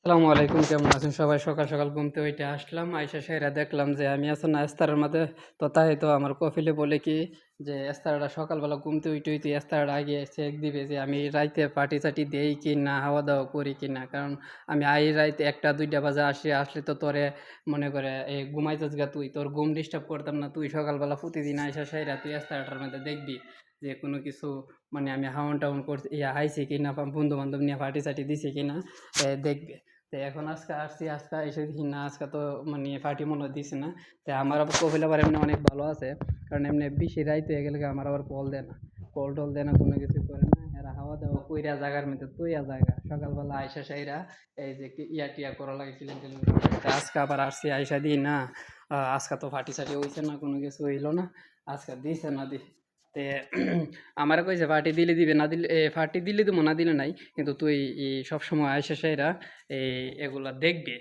আসসালামু আলাইকুম, কেমন আছেন সবাই? সকাল সকাল ঘুম থেকে উইঠা আসলাম। আইসা সাইরা দেখলাম যে আমি আছে না ইফতারের মাঝে, তো তাই তো আমার কফিলে বলে কি যে ইফতারটা সকালবেলা ঘুম থেকে উইঠা ইফতারটা আগে চেক দিবে যে আমি রাইতে পার্টি-সার্টি দেই কিনা, খাওয়া-দাওয়া করি কিনা। কারণ আমি রাইতে ১টা-২টা বাজে আসলে তো তোরে মনে করে ঘুমাইছস গা তুই। তোর ঘুম ডিস্টার্ব করতাম না। তুই সকালবেলা প্রতিদিন আইসা সাইরা তুই ইফতারটার মধ্যে দেখবি যে কোনো কিছু মানে আমি হাওন-টাওন করছি খাইছি কিনা, বন্ধু-বান্ধব নিয়ে পার্টি-সার্টি দিছি কিনা দেখবে। তো এখন আজকে আসছি, আজকে এসে দেখি না, আজকে তো মানে পার্টি মনে হয় দিছে না। তো আমার আবার কপিল আবার এমনি অনেক ভালো আছে, কারণ এমনি বেশি রাইতে হয়ে গেলে আমার আবার কল দেয় না, কল-টল দেয় না, কোনো কিছু করে না। এরা খাওয়া-দাওয়া কইরা জাগার মধ্যে তৈয়া জাগা সকালবেলা আইসা সাইরা এই যে টিয়া করা লাগে, ক্লিন করা লাগে। তা আজকে আবার আসছি, আইসা দিই না, আজকে তো পার্টি-সার্টি হইছে না, কোনো কিছু হইলো না, আজকে দিছে না দি তে আমারে কইছে পার্টি দিলে দিবে, না দিলে পার্টি দিলে দিমু, না দিলে নাই। কিন্তু তুই সবসময় আইসা সাইরা এগুলা দেখবে।